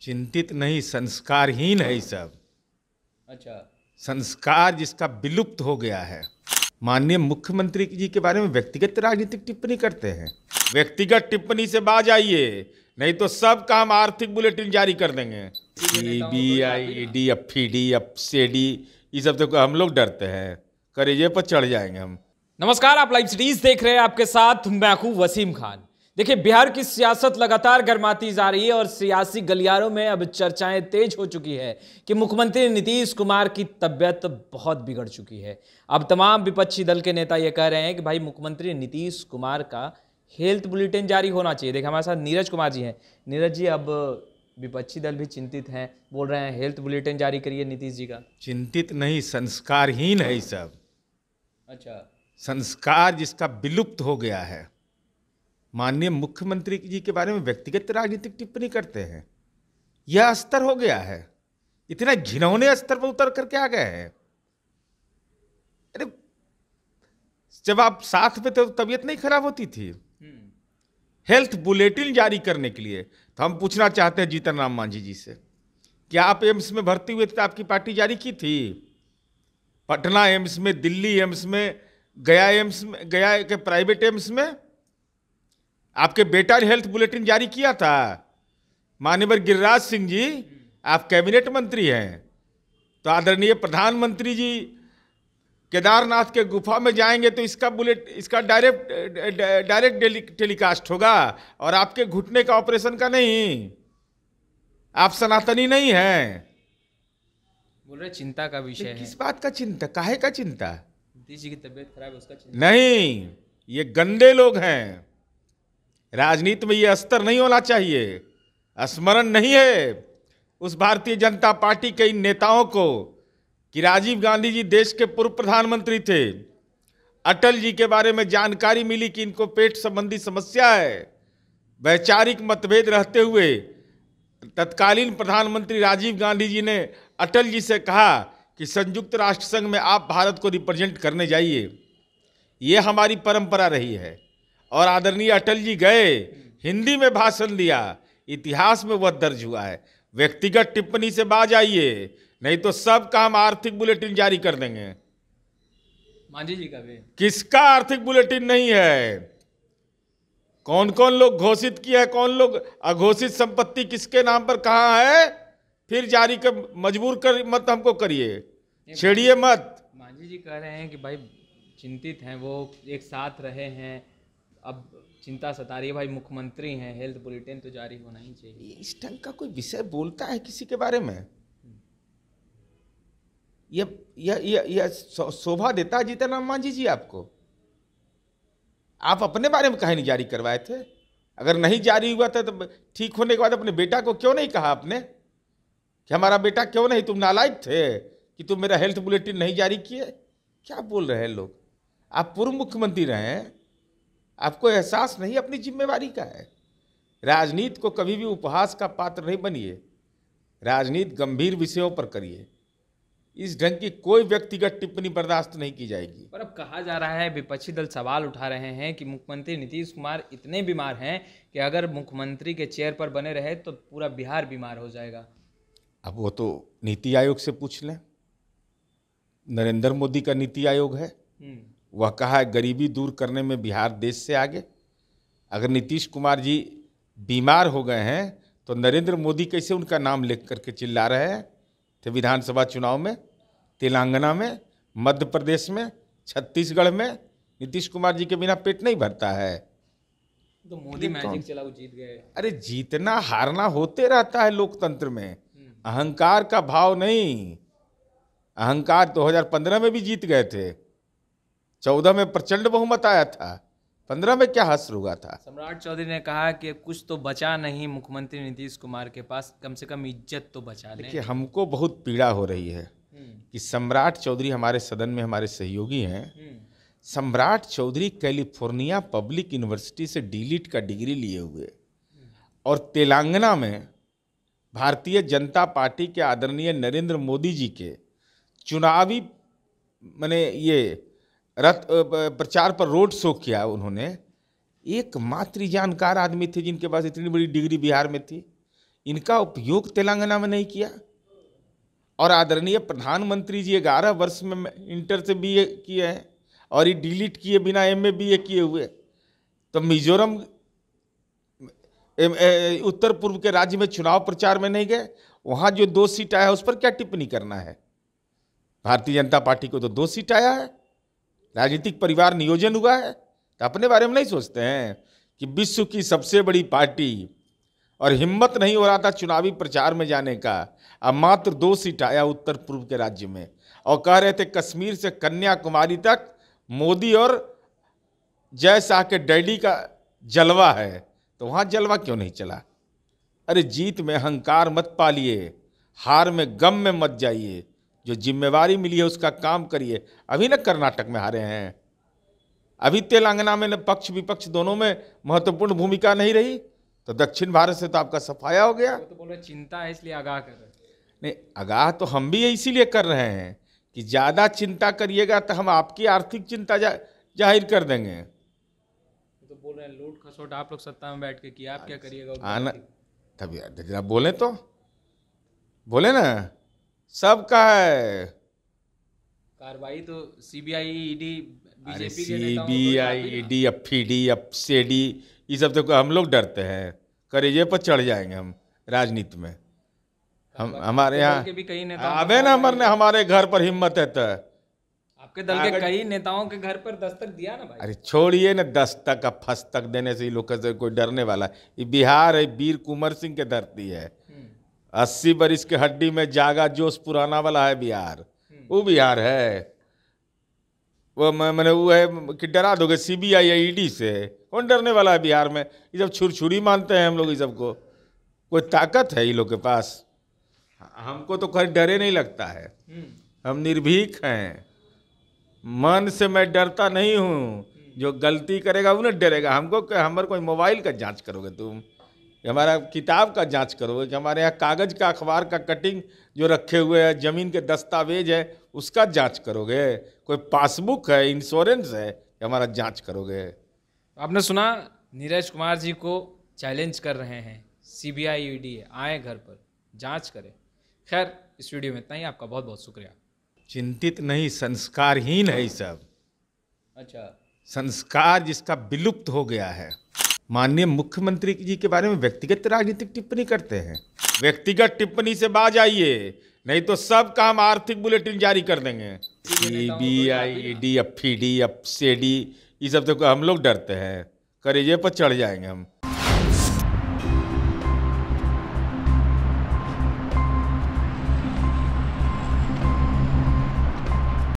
चिंतित नहीं, संस्कारहीन है ये सब। अच्छा, संस्कार जिसका विलुप्त हो गया है। माननीय मुख्यमंत्री जी के बारे में व्यक्तिगत राजनीतिक टिप्पणी करते हैं। व्यक्तिगत टिप्पणी से बाज आइए, नहीं तो सब काम आर्थिक बुलेटिन जारी कर देंगे। सीबीआई, ईडी, एफईडी, एफसीडी, ये सब तो हम लोग डरते हैं, करेजे पर चढ़ जाएंगे हम। नमस्कार, आप लाइव सिटीज देख रहे हैं। आपके साथ मैं हूं वसीम खान। देखिए, बिहार की सियासत लगातार गर्माती जा रही है और सियासी गलियारों में अब चर्चाएं तेज हो चुकी है कि मुख्यमंत्री नीतीश कुमार की तबीयत बहुत बिगड़ चुकी है। अब तमाम विपक्षी दल के नेता ये कह रहे हैं कि भाई मुख्यमंत्री नीतीश कुमार का हेल्थ बुलेटिन जारी होना चाहिए। देखिए, हमारे साथ नीरज कुमार जी हैं। नीरज जी, अब विपक्षी दल भी चिंतित हैं, बोल रहे हैं हेल्थ बुलेटिन जारी करिए नीतीश जी का। चिंतित नहीं, संस्कारहीन है ये सब। अच्छा, संस्कार जिसका विलुप्त हो गया है। माननीय मुख्यमंत्री जी के बारे में व्यक्तिगत राजनीतिक टिप्पणी करते हैं। यह स्तर हो गया है, इतना घिनौने स्तर पर उतर करके आ गए हैं। अरे, जब आप साथ में थे तो तबीयत नहीं खराब होती थी। हेल्थ बुलेटिन जारी करने के लिए तो हम पूछना चाहते हैं जीतन राम मांझी जी से, क्या आप एम्स में भर्ती हुए थे तो आपकी पार्टी जारी की थी? पटना एम्स में, दिल्ली एम्स में, गया एम्स में, गया के प्राइवेट एम्स में आपके बेटा ने हेल्थ बुलेटिन जारी किया था। माननीय गिरिराज सिंह जी, आप कैबिनेट मंत्री हैं, तो आदरणीय प्रधानमंत्री जी केदारनाथ के गुफा में जाएंगे तो इसका डायरेक्ट टेलीकास्ट होगा, और आपके घुटने का ऑपरेशन का नहीं। आप सनातनी नहीं हैं। बोल रहे चिंता का विषय है। किस बात का चिंता, काहे का चिंता? नीतीश जी की तबीयत खराब है उसका चिंता नहीं, ये गंदे लोग हैं। राजनीति में ये स्तर नहीं होना चाहिए। स्मरण नहीं है उस भारतीय जनता पार्टी के इन नेताओं को कि राजीव गांधी जी देश के पूर्व प्रधानमंत्री थे। अटल जी के बारे में जानकारी मिली कि इनको पेट संबंधी समस्या है। वैचारिक मतभेद रहते हुए तत्कालीन प्रधानमंत्री राजीव गांधी जी ने अटल जी से कहा कि संयुक्त राष्ट्र संघ में आप भारत को रिप्रेजेंट करने जाइए। ये हमारी परंपरा रही है। और आदरणीय अटल जी गए, हिंदी में भाषण दिया, इतिहास में वह दर्ज हुआ है। व्यक्तिगत टिप्पणी से बाज आइए, नहीं तो सब काम आर्थिक बुलेटिन जारी कर देंगे। मांझी जी का भी किसका आर्थिक बुलेटिन नहीं है? कौन कौन लोग घोषित किया है, कौन लोग अघोषित संपत्ति किसके नाम पर कहाँ है, फिर जारी कर मजबूर कर मत हमको करिए, छेड़िए मत। मांझी जी कह रहे हैं कि भाई चिंतित हैं, वो एक साथ रहे हैं, अब चिंता सता रही है। भाई मुख्यमंत्री हैं, हेल्थ बुलेटिन तो जारी होना ही चाहिए। इस ढंग का कोई विषय बोलता है किसी के बारे में? यह शोभा देता है जीतन राम मांझी जी आपको? आप अपने बारे में कहीं नहीं जारी करवाए थे? अगर नहीं जारी हुआ था तो ठीक होने के बाद अपने बेटा को क्यों नहीं कहा आपने कि हमारा बेटा क्यों नहीं? तुम नालायक थे कि तुम मेरा हेल्थ बुलेटिन नहीं जारी किए। क्या बोल रहे हैं लोग? आप पूर्व मुख्यमंत्री रहे हैं, आपको एहसास नहीं अपनी जिम्मेवारी का है। राजनीति को कभी भी उपहास का पात्र नहीं बनिए। राजनीति गंभीर विषयों पर करिए। इस ढंग की कोई व्यक्तिगत टिप्पणी बर्दाश्त नहीं की जाएगी। पर अब कहा जा रहा है, विपक्षी दल सवाल उठा रहे हैं कि मुख्यमंत्री नीतीश कुमार इतने बीमार हैं कि अगर मुख्यमंत्री के चेयर पर बने रहे तो पूरा बिहार बीमार हो जाएगा। अब वो तो नीति आयोग से पूछ लें। नरेंद्र मोदी का नीति आयोग है, वह कहा है गरीबी दूर करने में बिहार देश से आगे। अगर नीतीश कुमार जी बीमार हो गए हैं तो नरेंद्र मोदी कैसे उनका नाम लेकर करके चिल्ला रहे हैं थे विधानसभा चुनाव में, तेलंगाना में, मध्य प्रदेश में, छत्तीसगढ़ में? नीतीश कुमार जी के बिना पेट नहीं भरता है। तो मोदी मैजिक चला, वो जीत गए। अरे, जीतना हारना होते रहता है लोकतंत्र में, अहंकार का भाव नहीं। अहंकार 2015 में भी जीत गए थे, 14 में प्रचंड बहुमत आया था, 15 में क्या हश्र हुआ था। सम्राट चौधरी ने कहा कि कुछ तो बचा नहीं मुख्यमंत्री नीतीश कुमार के पास, कम से कम इज्जत तो बचा ले। देखिए, हमको बहुत पीड़ा हो रही है कि सम्राट चौधरी हमारे सदन में हमारे सहयोगी हैं। सम्राट चौधरी कैलिफोर्निया पब्लिक यूनिवर्सिटी से डीलिट का डिग्री लिए हुए और तेलंगाना में भारतीय जनता पार्टी के आदरणीय नरेंद्र मोदी जी के चुनावी ये रथ प्रचार पर रोड शो किया उन्होंने। एकमात्र जानकार आदमी थे जिनके पास इतनी बड़ी डिग्री बिहार में थी। इनका उपयोग तेलंगाना में नहीं किया। और आदरणीय प्रधानमंत्री जी 11 वर्ष में इंटर से बीए किए हैं और ये डिलीट किए बिना एमए बीए किए हुए। तो मिजोरम उत्तर पूर्व के राज्य में चुनाव प्रचार में नहीं गए, वहाँ जो 2 सीट आया उस पर क्या टिप्पणी करना है? भारतीय जनता पार्टी को तो 2 सीट आया है, राजनीतिक परिवार नियोजन हुआ है, तो अपने बारे में नहीं सोचते हैं कि विश्व की सबसे बड़ी पार्टी और हिम्मत नहीं हो रहा था चुनावी प्रचार में जाने का, अब मात्र 2 सीट आया उत्तर पूर्व के राज्य में और कह रहे थे कश्मीर से कन्याकुमारी तक मोदी और जय शाह के डैडी का जलवा है, तो वहाँ जलवा क्यों नहीं चला? अरे जीत में अहंकार मत पालिए, हार में गम में मत जाइए, जो जिम्मेवारी मिली है उसका काम करिए। अभी न कर्नाटक में हारे हैं, अभी तेलंगाना में न पक्ष विपक्ष दोनों में महत्वपूर्ण भूमिका नहीं रही, तो दक्षिण भारत से तो आपका सफाया हो गया। तो बोल रहे चिंता है इसलिए आगाह कर रहे हैं। नहीं, आगाह तो हम भी इसीलिए कर रहे हैं कि ज़्यादा चिंता करिएगा तो हम आपकी आर्थिक चिंता जाहिर कर देंगे। तो बोल रहे हैं लूट खसोट आप लोग सत्ता में बैठ के किया, आप क्या करिएगा? आना तभी जरा बोले तो बोले ना, सबका है कार्रवाई तो सीबीआई, ईडी, अरे बीजेपी के नेताओं को सीबीआई, ईडी, एफईडी, एफसीडी, ये सब तो हम लोग डरते हैं, करेजे पर चढ़ जाएंगे हम राजनीति में। हम हमारे यहाँ के भी कई नेताओं अबे ना मरने, हमारे घर पर हिम्मत है तो आपके दल के कई नेताओं के घर पर दस्तक दिया ना भाई। अरे छोड़िए ना, दस्तक का फस्तक देने से ही लोग से कोई डरने वाला है? ये बिहार है, वीर कुंवर सिंह के धरती है। 80 बरिस के हड्डी में जागा जोश पुराना वाला है बिहार, वो बिहार है। वो मैंने वो है कि डरा दोगे सीबीआई या ईडी से? कौन डरने वाला है बिहार में? ये सब छुरछुरी मानते हैं हम लोग, ये सबको कोई ताकत है ये लोग के पास? हमको तो कोई डरे नहीं लगता है, हम निर्भीक हैं, मन से मैं डरता नहीं हूँ। जो गलती करेगा वो नहीं डरेगा हमको। हमारे कोई मोबाइल का जांच करोगे तुम, हमारा किताब का जांच करोगे कि हमारे यहाँ कागज का अखबार का कटिंग जो रखे हुए हैं, जमीन के दस्तावेज है उसका जांच करोगे? कोई पासबुक है, इंश्योरेंस है कि हमारा जांच करोगे? आपने सुना नीरज कुमार जी को चैलेंज कर रहे हैं सीबीआई, ईडी आए घर पर जांच करें। खैर इस वीडियो में इतना ही, आपका बहुत बहुत शुक्रिया। चिंतित नहीं, संस्कारहीन है ये सब। अच्छा, संस्कार जिसका विलुप्त हो गया है। माननीय मुख्यमंत्री जी के बारे में व्यक्तिगत राजनीतिक टिप्पणी करते हैं। व्यक्तिगत टिप्पणी से बाज आइए, नहीं तो सब काम आर्थिक बुलेटिन जारी कर देंगे। सीबीआई, ईडी, एफईडी, एफसीडी, ये सब तो हम लोग डरते हैं, करेजे पर चढ़ जाएंगे हम